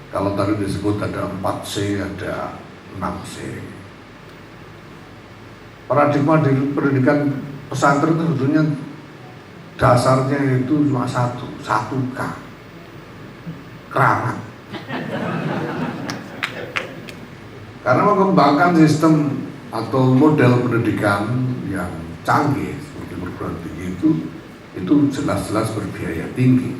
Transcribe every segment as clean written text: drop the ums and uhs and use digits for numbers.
Kalau tadi disebut ada 4C, ada 6C. Paradigma di pendidikan pesantren itu sebetulnya dasarnya itu cuma satu K, keramat. Karena mengembangkan sistem atau model pendidikan yang canggih seperti perguruan tinggi itu jelas-jelas berbiaya tinggi.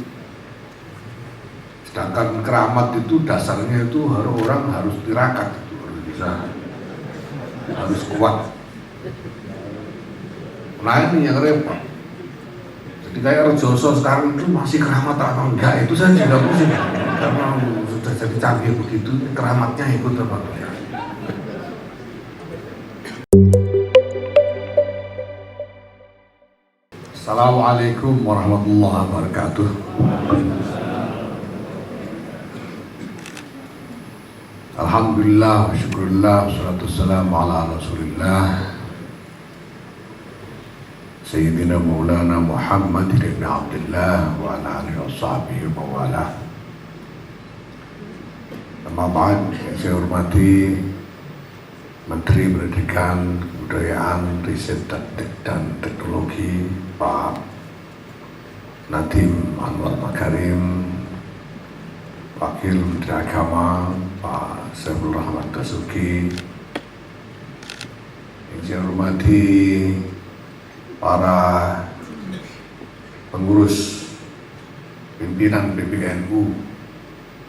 Sedangkan keramat itu dasarnya itu orang harus tirakat, itu harus bisa, harus kuat. Nah ini yang repot. Jadi kayak Rejoso sekarang itu masih keramat atau enggak, itu saya juga pusing. Karena sudah jadi canggih begitu, keramatnya ikut apa enggak. Assalamualaikum warahmatullahi wabarakatuh. Alhamdulillah, syukurillah, wassalatu wassalamu ala rasulillah Sayyidina Maulana Muhammad ibn Abdullah wa ala alihi wa sahbihi wa wala. Amma ba'd, saya hormati Menteri Pendidikan, Kebudayaan, Riset dan Teknologi Pak Nadiem Anwar Makarim, Wakil Menteri Agama Pak Saiful Rahman Dasuki, yang saya hormati para pengurus pimpinan PBNU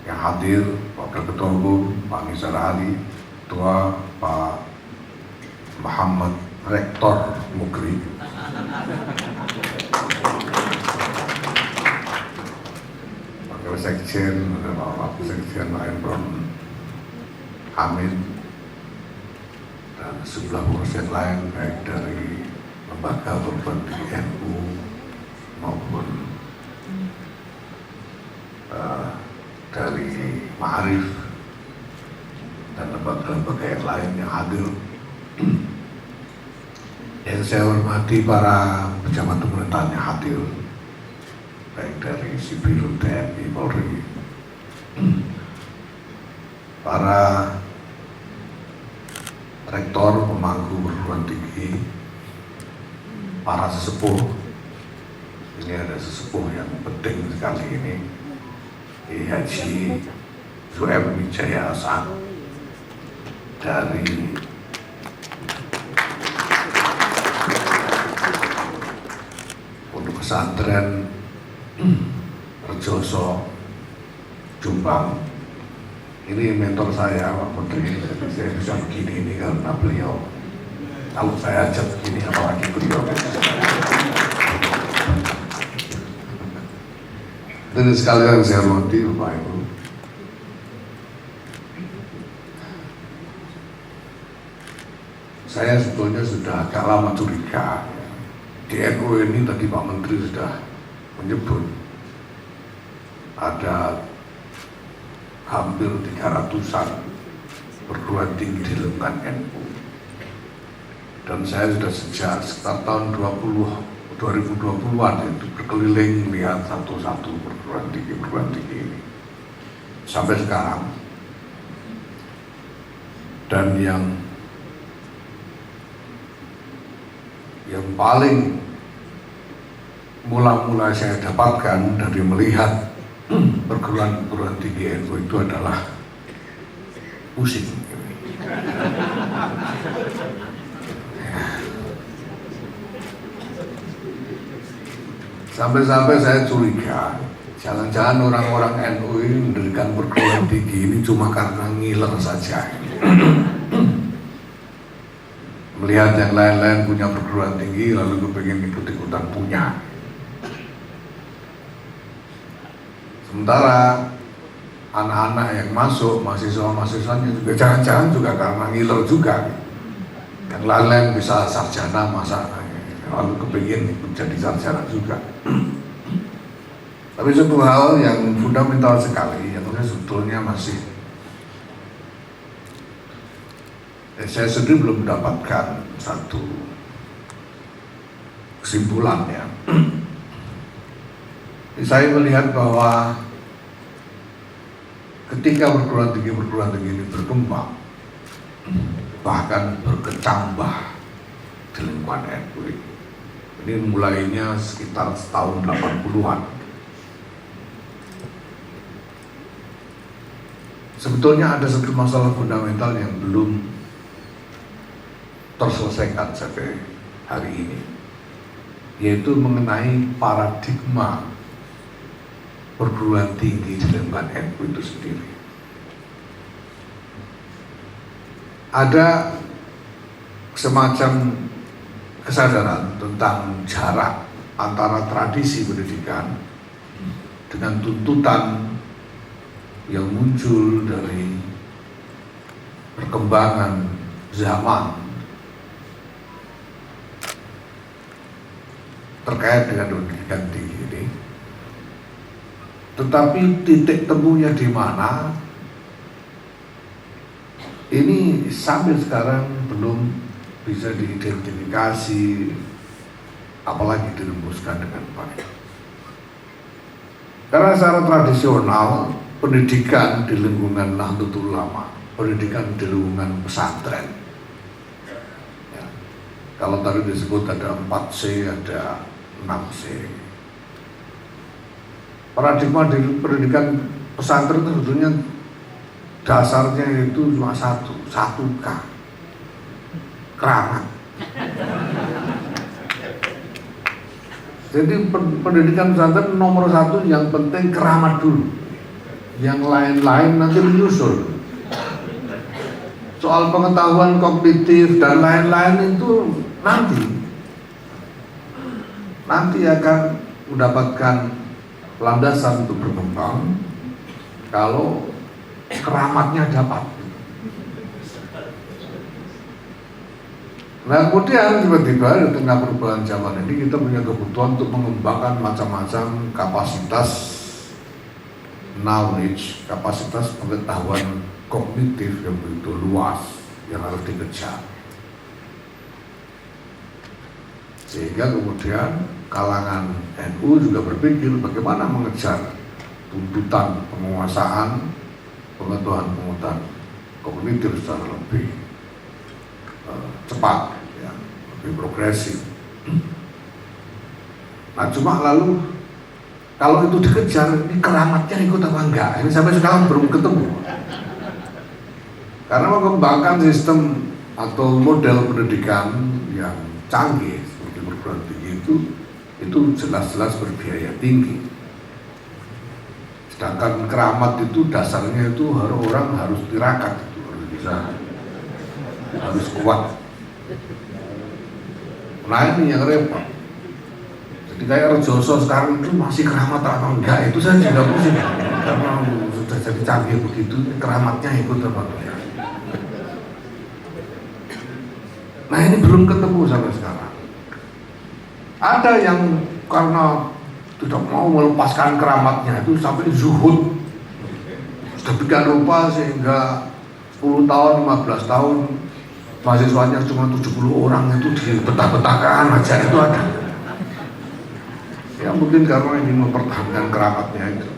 yang hadir, Wakil Ketua Umum Pak Nizar Ali, Ketua Pak Muhammad Rektor Mukri, Wakil Sekjen, Wakil Sekjen Pak Imron Hamid, dan sejumlah pengurus yang lain baik dari lembaga perguruan tinggi NU maupun dari Ma'arif dan lembaga-lembaga yang lain yang hadir. Yang saya hormati para pejabat pemerintahan yang hadir, baik dari sipil, TNI, Polri, para rektor, pemangku perguruan tinggi, para sesepuh. Ini ada sesepuh yang penting sekali ini, Haji Zuhair Wijaya Hasan dari Pondok Pesantren Rejoso, Jombang. Ini mentor saya, Pak Menteri. Saya bisa begini ini karena beliau. Kalau saya ajak begini, apalagi beliau. Dan sekalian saya hormati Bapak Ibu. Saya sebetulnya sudah agak lama curiga. Di NU ini tadi Pak Menteri sudah menyebut ada hampir 300-an perguruan tinggi di lingkungan NU. Dan saya sudah sejak sekitar tahun 2020-an itu berkeliling melihat satu-satu perguruan tinggi ini sampai sekarang. Dan yang paling mula-mula saya dapatkan dari melihat perguruan tinggi NU itu adalah pusing. Sampai-sampai saya curiga, jangan-jangan orang-orang NU ini mendirikan perguruan tinggi ini cuma karena ngiler saja. Melihat yang lain-lain punya perguruan tinggi, lalu kepengen ikut-ikutan punya. Sementara anak-anak yang masuk, mahasiswa-mahasiswanya juga jangan-jangan juga karena ngiler juga. Yang lain-lain bisa sarjana, masa lalu kepingin menjadi sarjana juga. Tapi satu hal yang fundamental sekali, yang saya sebetulnya saya sendiri belum mendapatkan satu kesimpulannya. Saya melihat bahwa ketika perguruan tinggi ini berkembang, bahkan berkecambah di lingkungan NU. Ini mulainya sekitar tahun 80-an. Sebetulnya ada satu masalah fundamental yang belum terselesaikan sampai hari ini, yaitu mengenai paradigma perguruan tinggi di lingkungan NU itu sendiri. Ada semacam kesadaran tentang jarak antara tradisi pendidikan dengan tuntutan yang muncul dari perkembangan zaman terkait dengan pendidikan tinggi ini. Tetapi titik temunya di mana, ini sampai sekarang belum bisa diidentifikasi, apalagi dirumuskan dengan baik. Karena secara tradisional, pendidikan di lingkungan Nahdlatul Ulama, pendidikan di lingkungan pesantren, ya, kalau tadi disebut ada 4C, ada 6C. Paradigma di pendidikan pesantren itu sebetulnya dasarnya itu cuma satu K, keramat. Jadi pendidikan pesantren nomor satu yang penting keramat dulu, yang lain-lain nanti menyusul. Soal pengetahuan kognitif dan lain-lain itu nanti akan mendapatkan landasan untuk berkembang kalau keramatnya dapat. Nah kemudian tiba-tiba di tengah perubahan zaman ini kita punya kebutuhan untuk mengembangkan macam-macam kapasitas knowledge, kapasitas pengetahuan kognitif yang begitu luas yang harus dikejar. Sehingga kemudian kalangan NU juga berpikir bagaimana mengejar tuntutan penguasaan pengetahuan kognitif secara lebih cepat, ya, lebih progresif. Nah cuma lalu kalau itu dikejar, ini keramatnya ikut apa enggak? Ini sampai sekarang belum ketemu. Karena mengembangkan sistem atau model pendidikan yang canggih seperti perguruan tinggi itu jelas-jelas berbiaya tinggi. Sedangkan keramat itu dasarnya itu orang harus tirakat, itu harus bisa, harus kuat. Nah ini yang repot. Jadi kayak Rejoso sekarang itu masih keramat atau enggak, itu saya juga pusing. Karena sudah jadi canggih begitu, keramatnya ikut apa enggak. Nah ini belum ketemu sampai sekarang. Ada yang karena tidak mau melepaskan keramatnya itu sampai zuhud, sudah bikin rupa sehingga 10 tahun, 15 tahun mahasiswanya cuma 70 orang itu dibetah-betahkan aja, itu ada. Ya mungkin karena ingin mempertahankan keramatnya itu.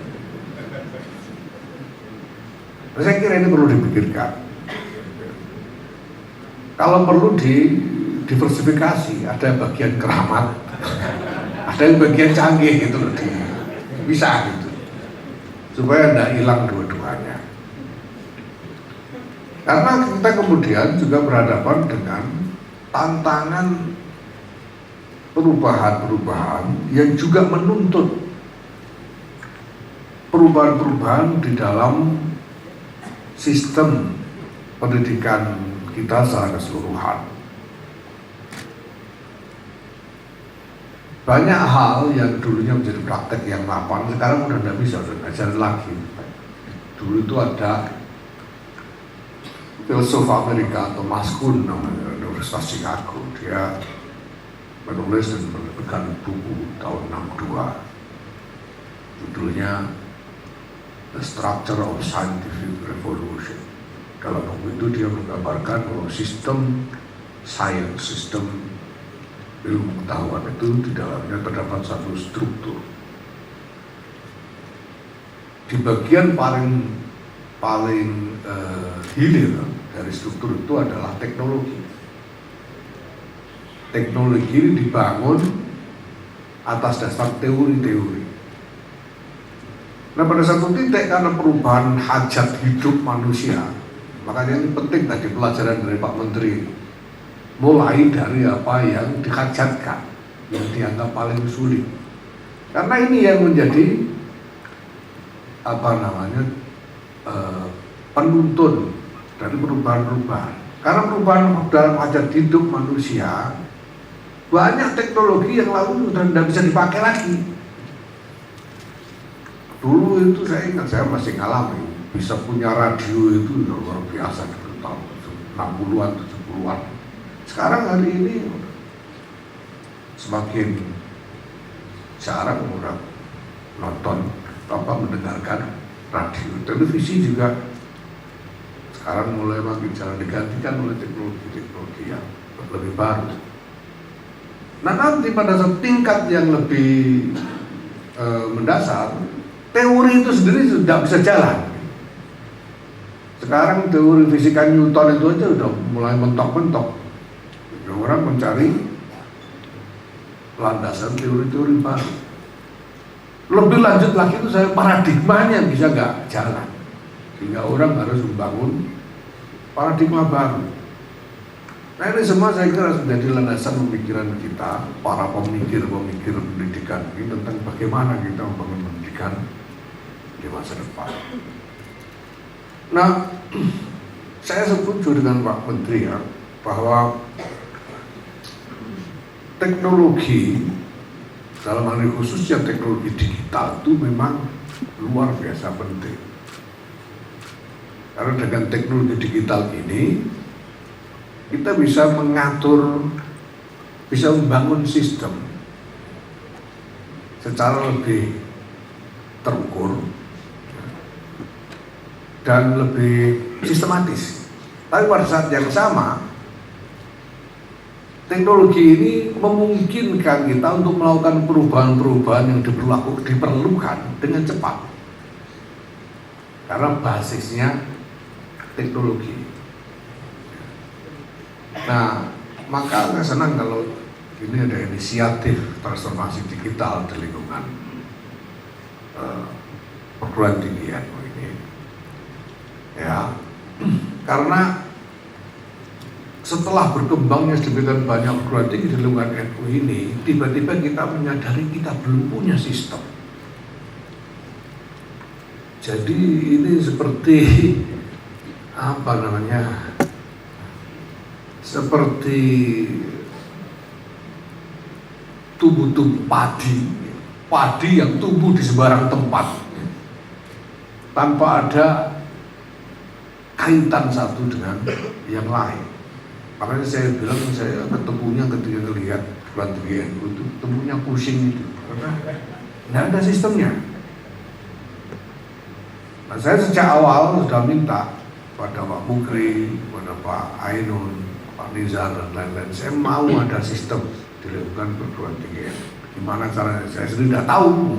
Saya kira ini perlu dipikirkan. Kalau perlu diversifikasi, ada bagian keramat, ada yang bagian canggih gitu loh, bisa gitu, supaya tidak hilang dua-duanya. Karena kita kemudian juga berhadapan dengan tantangan perubahan-perubahan yang juga menuntut perubahan-perubahan di dalam sistem pendidikan kita secara keseluruhan. Banyak hal yang dulunya menjadi praktek yang mapan, sekarang udah tidak bisa, udah ngajarin lagi. Dulu itu ada filsuf Amerika Thomas Kuhn namanya, Universitas Chicago, dia menulis dan menerbitkan buku tahun 62, judulnya The Structure of Scientific Revolution. Dalam buku itu dia menggambarkan bahwa sistem sains, sistem ilmu pengetahuan itu di dalamnya terdapat satu struktur. Di bagian paling paling hilir dari struktur itu adalah teknologi. Teknologi ini dibangun atas dasar teori-teori. Nah pada satu titik karena perubahan hajat hidup manusia, makanya ini penting tadi pelajaran dari Pak Menteri. Mulai dari apa yang dihajatkan, yang dianggap paling sulit. Karena ini yang menjadi penuntun dari perubahan-perubahan. Karena perubahan dalam hajat hidup manusia, banyak teknologi yang lalu sudah tidak bisa dipakai lagi. Dulu itu saya ingat, saya masih ngalami, bisa punya radio itu luar biasa di tahun 60-an, 70-an. Sekarang hari ini semakin jarang orang nonton mendengarkan radio. Televisi juga sekarang mulai makin jarang digantikan oleh teknologi yang lebih baru. Nah nanti pada saat tingkat yang lebih mendasar, teori itu sendiri sudah bisa jalan. Sekarang teori fisika Newton itu aja udah mulai mentok-mentok. Orang mencari landasan teori-teori baru. Lebih lanjut lagi itu saya paradigmanya bisa nggak jalan, sehingga orang harus membangun paradigma baru. Nah ini semua saya kira harus menjadi landasan pemikiran kita, para pemikir-pemikir pendidikan ini tentang bagaimana kita membangun pendidikan di masa depan. Nah, saya setuju dengan Pak Menteri ya, bahwa teknologi dalam hal ini khususnya teknologi digital itu memang luar biasa penting. Karena dengan teknologi digital ini kita bisa mengatur, bisa membangun sistem secara lebih terukur dan lebih sistematis. Tapi pada saat yang sama, teknologi ini memungkinkan kita untuk melakukan perubahan-perubahan yang diperlukan dengan cepat. Karena basisnya teknologi. Nah, maka saya senang kalau ini ada inisiatif transformasi digital di lingkungan perguruan tinggi NU ini. Ya, karena setelah berkembangnya sedemikian banyak perguruan tinggi di lingkungan NU ini, tiba-tiba kita menyadari kita belum punya sistem. Jadi ini seperti seperti tumbuh-tumbuh padi yang tumbuh di sembarang tempat tanpa ada kaitan satu dengan yang lain. Makanya saya bilang, saya ketemunya ketika melihat perguruan tinggi NU itu ketemunya pusing itu, karena tidak ada sistemnya. Nah, saya sejak awal sudah minta pada Pak Mukri, pada Pak Ainun, Pak Nizar dan lain-lain, saya mau ada sistem dilakukan perguruan tinggi NU. Gimana caranya? Saya sendiri tidak tahu.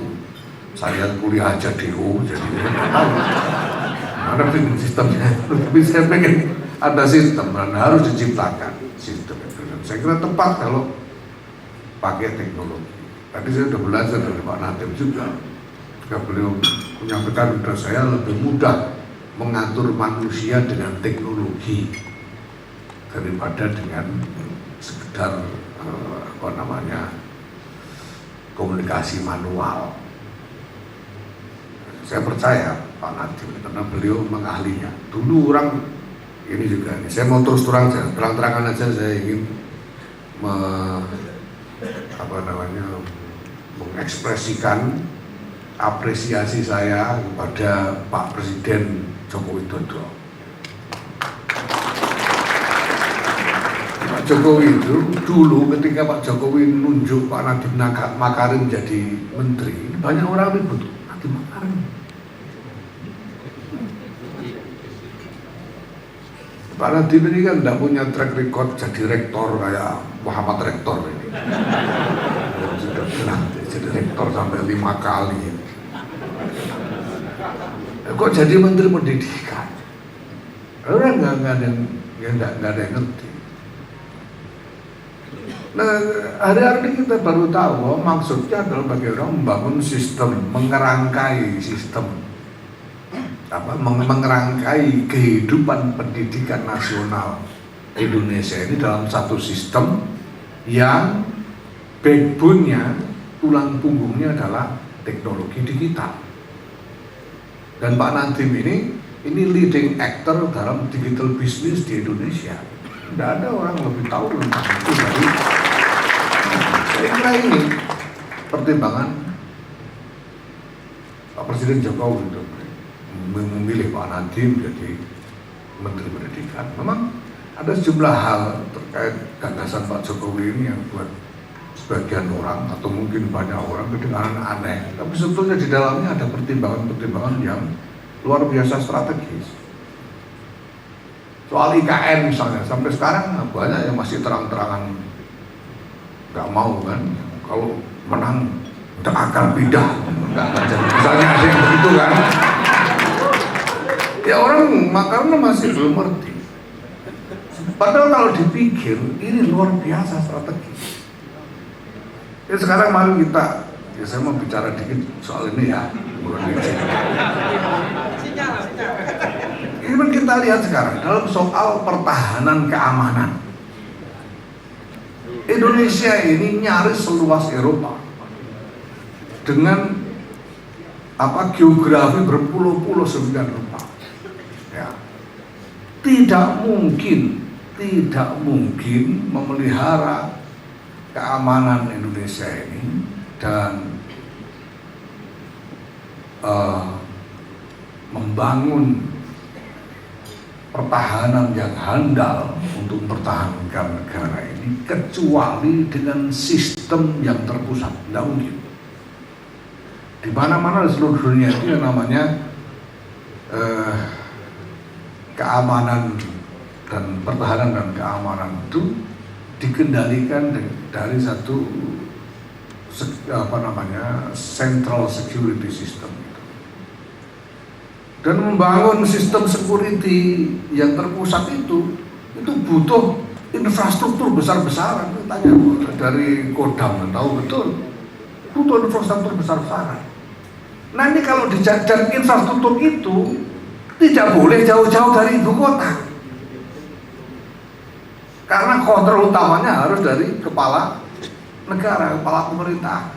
Saya kuliah aja DO, jadi saya tidak tahu. Ada bikin sistemnya, tapi saya pengen ada sistem dan harus diciptakan sistem itu. Saya kira tepat kalau pakai teknologi. Tadi saya sudah belajar dari Pak Nadim juga. Jika beliau menyampaikan kepada saya lebih mudah mengatur manusia dengan teknologi daripada dengan sekedar komunikasi manual. Saya percaya Pak Nadim karena beliau mengahlinya. Dulu orang ini juga, saya mau terus terang-terangan aja, saya ingin mengekspresikan apresiasi saya kepada Pak Presiden Joko Widodo. Pak Jokowi itu dulu ketika Pak Jokowi nunjuk Pak Nadiem Makarim jadi menteri, banyak orang ribut, Nadiem Makarim. Pak Nadiem ini kan tidak punya track record jadi rektor kayak Muhammad Rektor ini. Sudah bilang jadi rektor sampai 5 kali. Kok jadi Menteri Pendidikan? Orang nggak ada yang ngerti. Nah, hari-hari ini kita baru tahu bahwa maksudnya adalah bagaimana membangun sistem, mengerangkai sistem, mengerangkai kehidupan pendidikan nasional Indonesia ini dalam satu sistem yang backbone-nya, tulang punggungnya adalah teknologi digital. Dan Pak Nadiem ini leading actor dalam digital business di Indonesia. Tidak ada orang lebih tahu tentang itu dari saya kira ini pertimbangan Pak Presiden Jokowi untuk memilih Pak Nadiem jadi Menteri Pendidikan. Memang ada sejumlah hal terkait gagasan Pak Jokowi ini yang buat sebagian orang atau mungkin banyak orang kedengaran aneh, tapi sebetulnya di dalamnya ada pertimbangan-pertimbangan yang luar biasa strategis. Soal IKN misalnya, sampai sekarang banyak yang masih terang-terangan nggak mau kan, kalau menang udah akan pindah, nggak jadi. Misalnya ada yang begitu kan, ya orang makanya masih belum ngerti. Padahal kalau dipikir ini luar biasa strategis. Ya sekarang mari kita, ya saya mau bicara dikit soal ini ya. Ini kita lihat sekarang dalam soal pertahanan keamanan. Indonesia ini nyaris seluas Eropa dengan geografi berpulau-pulau sedemikian rupa. Ya. Tidak mungkin memelihara keamanan Indonesia ini dan membangun pertahanan yang handal untuk mempertahankan negara ini kecuali dengan sistem yang terpusat. Tidak mungkin. Di mana-mana di seluruh dunia itu yang namanya keamanan dan pertahanan dan keamanan itu dikendalikan dari satu central security system itu. Dan membangun sistem security yang terpusat itu butuh infrastruktur besar-besaran. Tanya dari Kodam, tahu betul, butuh infrastruktur besar-besaran. Nah ini kalau dan infrastruktur itu tidak boleh jauh-jauh dari ibu kota. Karena kontrol utamanya harus dari kepala negara, kepala pemerintah.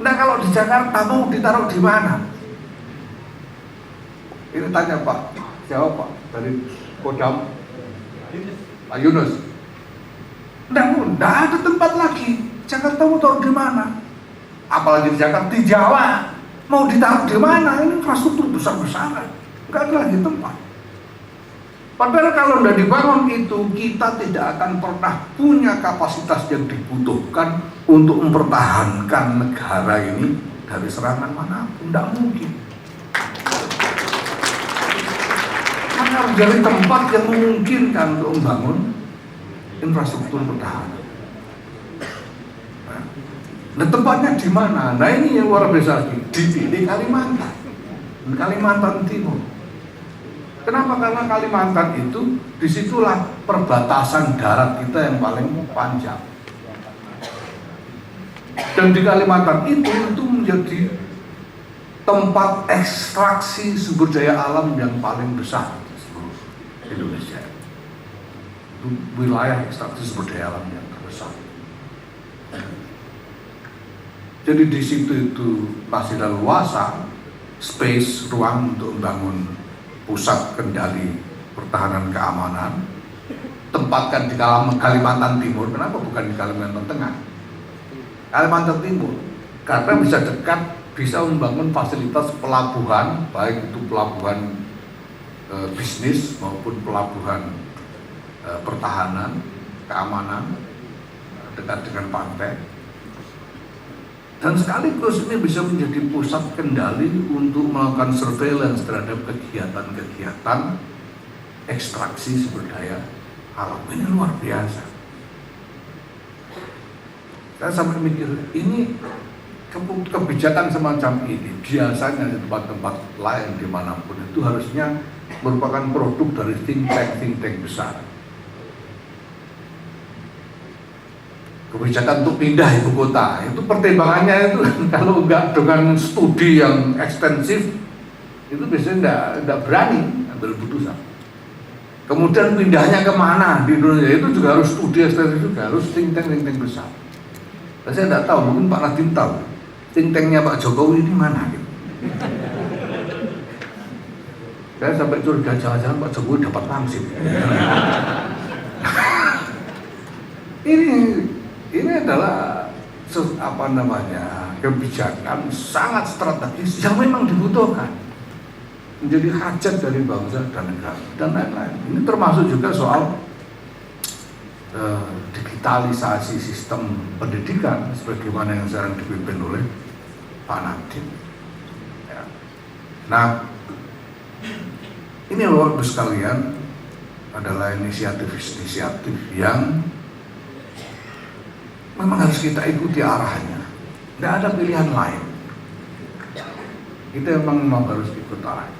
Nah kalau di Jakarta mau ditaruh di mana? Ini tanya Pak, siapa Pak? Dari Kodam, Pak Yunus. Tidak ada tempat lagi. Jakarta mau taruh di mana? Apalagi di Jakarta, di Jawa mau ditaruh di mana? Ini infrastruktur besar-besaran, nggak ada lagi tempat. Padahal kalau sudah dibangun itu, kita tidak akan pernah punya kapasitas yang dibutuhkan untuk mempertahankan negara ini dari serangan manapun. Tidak mungkin. Maka harus dari tempat yang memungkinkan untuk membangun infrastruktur pertahanan. Nah tempatnya di mana? Nah ini yang luar biasa lagi. Di Kalimantan, di Kalimantan Timur. Kenapa? Karena Kalimantan itu disitulah perbatasan darat kita yang paling panjang. Dan di Kalimantan itu menjadi tempat ekstraksi sumber daya alam yang paling besar di seluruh Indonesia. Itu wilayah ekstraksi sumber daya alam yang terbesar. Jadi di situ itu masih leluasa, space, ruang untuk membangun pusat kendali pertahanan keamanan. Tempatkan di Kalimantan Timur. Kenapa bukan di Kalimantan Tengah? Kalimantan Timur karena bisa dekat, bisa membangun fasilitas pelabuhan, baik itu pelabuhan bisnis maupun pelabuhan pertahanan, keamanan, dekat dengan pantai. Dan sekaligus ini bisa menjadi pusat kendali untuk melakukan surveillance terhadap kegiatan-kegiatan ekstraksi sumber daya alam. Ini luar biasa. Saya sampai mikir, ini kebijakan semacam ini biasanya di tempat-tempat lain dimanapun itu harusnya merupakan produk dari think tank besar. Kebijakan untuk pindah ibu kota itu pertimbangannya itu kalau enggak dengan studi yang ekstensif itu biasanya enggak berani ambil putusan. Kemudian pindahnya kemana di Indonesia itu juga harus studi ekstensif juga, harus think tank besar. Dan saya enggak tahu, mungkin Pak Nadiem tahu think tanknya Pak Jokowi ini mana gitu. Saya sampai curiga jangan-jangan Pak Jokowi dapat pangsit. Ini adalah kebijakan sangat strategis yang memang dibutuhkan menjadi hajat dari bangsa dan negara dan lain-lain. Ini termasuk juga soal digitalisasi sistem pendidikan sebagaimana yang sekarang dipimpin oleh Pak Nadiem. Ya. Nah, ini Bapak Ibu sekalian adalah inisiatif yang memang harus kita ikuti arahnya. Tidak ada pilihan lain. Kita memang harus ikut arahnya.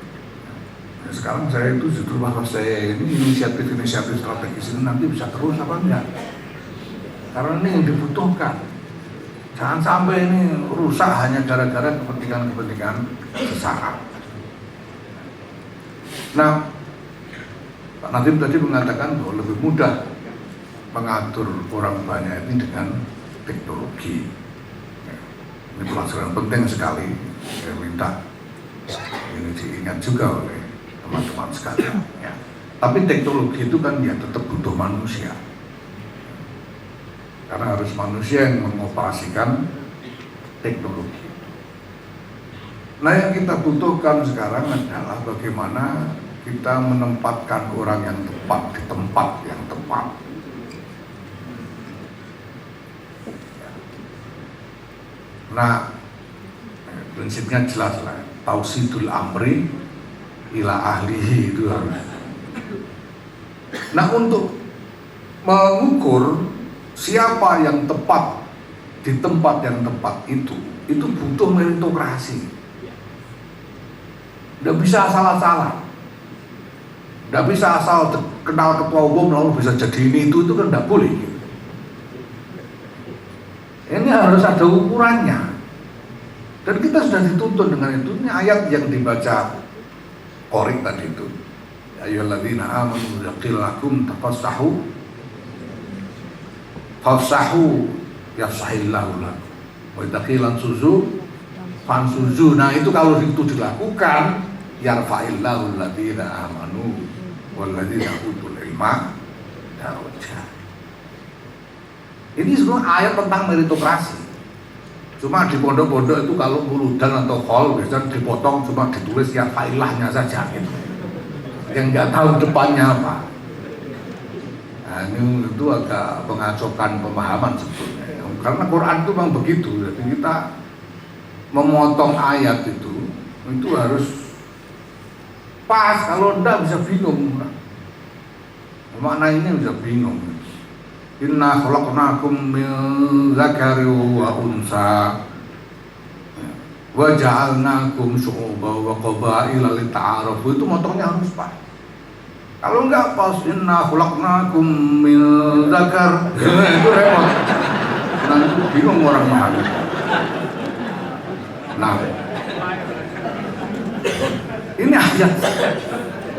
Nah, sekarang saya itu justru bahwa saya ini inisiatif strategis ini nanti bisa terus apa enggak? Karena ini yang dibutuhkan. Jangan sampai ini rusak hanya gara-gara kepentingan sesaat. Nah, Pak Nadiem tadi mengatakan bahwa lebih mudah mengatur orang banyak ini dengan teknologi. Ini pelajaran penting sekali. Saya minta ini diingat juga oleh teman-teman sekalian. Ya. Tapi teknologi itu kan ya tetap butuh manusia. Karena harus manusia yang mengoperasikan teknologi. Nah, yang kita butuhkan sekarang adalah bagaimana kita menempatkan orang yang tepat di tempat yang tepat. Nah, prinsipnya jelas lah, tausidul amri ila ahlihi itu harus. Nah, untuk mengukur siapa yang tepat di tempat yang tepat itu butuh meritokrasi. Tidak bisa asal-asalan. Tidak bisa asal kenal ketua umum lalu bisa jadi ini itu kan tidak boleh. Ini harus ada ukurannya. Dan kita sudah dituntun dengan itu. Ini ayat yang dibaca Qorik tadi itu. Ya ayyuhalladzina amanu yaqil lakum tafassahu fafsahu yafsahillahu lakum. Wa taqilan suzu fansuzu. Nah, itu kalau itu dilakukan yarfa'illahu alladzina amanu walladzina utul ilma darajat. Ini semua ayat tentang meritokrasi. Cuma di pondok-pondok itu kalau muludan atau khol biasanya dipotong cuma ditulis ya failahnya saja gitu. Yang nggak tahu depannya apa. Nah, ini itu agak mengacaukan pemahaman sebetulnya. Karena Quran itu memang begitu. Jadi kita memotong ayat itu harus pas. Kalau enggak bisa bingung. Makna ini bisa bingung. Inna khalaqnakum min dzakari wa unsa wa ja'alnakum syu'uban wa qabaila lita'arafu. Itu motongnya harus pas. Kalau enggak pas inna khalaqnakum min dzakar itu repot. Nanti bingung orang memahami. Nah, ini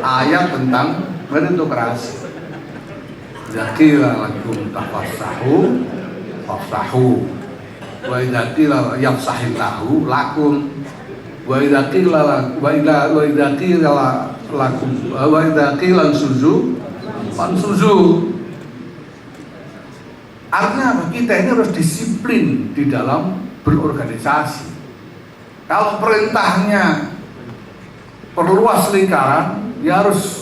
ayat tentang meritokrasi. Zakira lakum tafassahu fafsahu wa idza qila yafsahillahu lakum wa idza qila lakum wa idza qila suzu fansuzu. Artinya apa? Kita ini harus disiplin di dalam berorganisasi. Kalau perintahnya perluas lingkaran, ya harus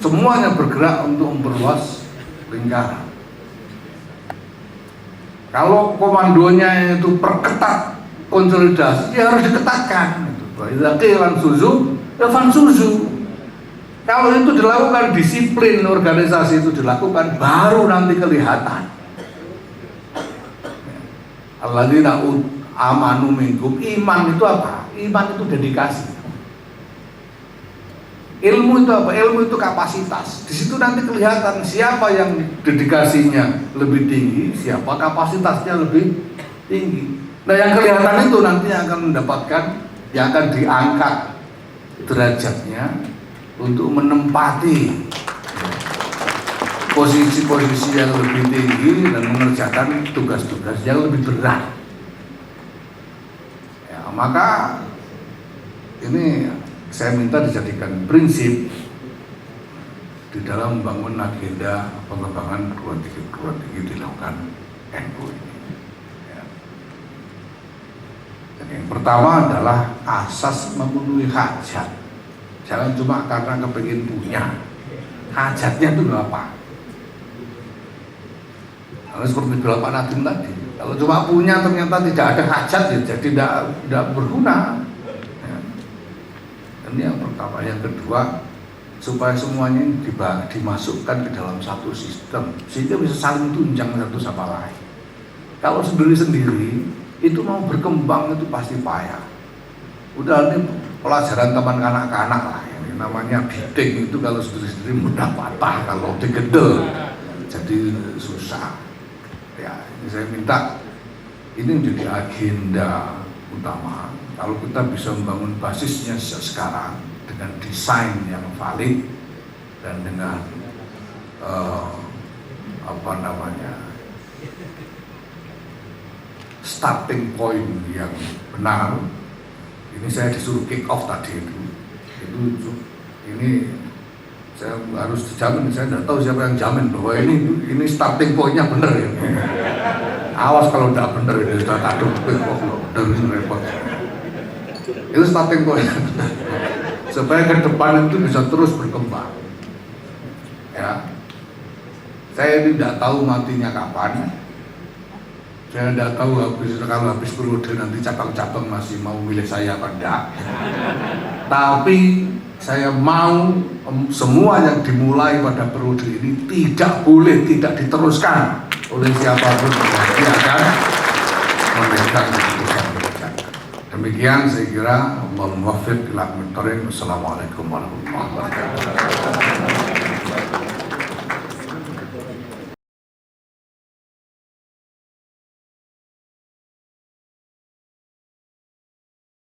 semuanya bergerak untuk memperluas lingkaran. Kalau komandonya itu perketat konsolidasi, ya harus diketatkan. Izaqilan suzu, ya fansuzu. Kalau itu dilakukan, disiplin organisasi itu dilakukan, baru nanti kelihatan. amanu minkum. Iman itu apa? Iman itu dedikasi. Ilmu itu apa? Ilmu itu kapasitas. Di situ nanti kelihatan siapa yang dedikasinya lebih tinggi, siapa kapasitasnya lebih tinggi. Nah, yang kelihatan itu nanti akan mendapatkan, yang akan diangkat derajatnya untuk menempati posisi-posisi yang lebih tinggi dan mengerjakan tugas-tugas yang lebih berat. Ya, maka ini saya minta dijadikan prinsip di dalam membangun agenda pengembangan perguruan tinggi dilakukan NU ini. Ya. Dan yang pertama adalah asas memenuhi hajat. Jangan cuma karena kepingin punya. Hajatnya itu apa? Kalau seperti bilang Pak Nadiem tadi, kalau cuma punya ternyata tidak ada hajat, ya jadi tidak berguna. Ini yang pertama. Yang kedua, supaya semuanya dimasukkan ke dalam satu sistem sehingga bisa saling tunjang satu sama lain. Kalau sendiri-sendiri itu mau berkembang itu pasti payah. Udah ini pelajaran teman kanak-kanak lah, yang namanya bidding itu kalau sendiri-sendiri mudah patah, kalau digedel jadi susah. Ya, ini saya minta ini menjadi agenda utama. Kalau kita bisa membangun basisnya sekarang dengan desain yang valid dan dengan starting point yang benar, ini saya disuruh kick off tadi ini saya harus dijamin, saya tidak tahu siapa yang jamin bahwa ini starting pointnya benar ya. Awas kalau tidak benar ini sudah kadung benar ini repot. Itu starting point supaya ke depan itu bisa terus berkembang. Ya, saya tidak tahu matinya kapan. Saya tidak tahu kalau habis periode nanti cabang-cabang masih mau milih saya apa enggak. Tapi saya mau semua yang dimulai pada periode ini tidak boleh tidak diteruskan oleh siapapun yang akan memegang keputusan. Demikian saya kira. Allahumma waffiq ila aqwamit thoriq. Wassalamualaikum warahmatullahi wabarakatuh.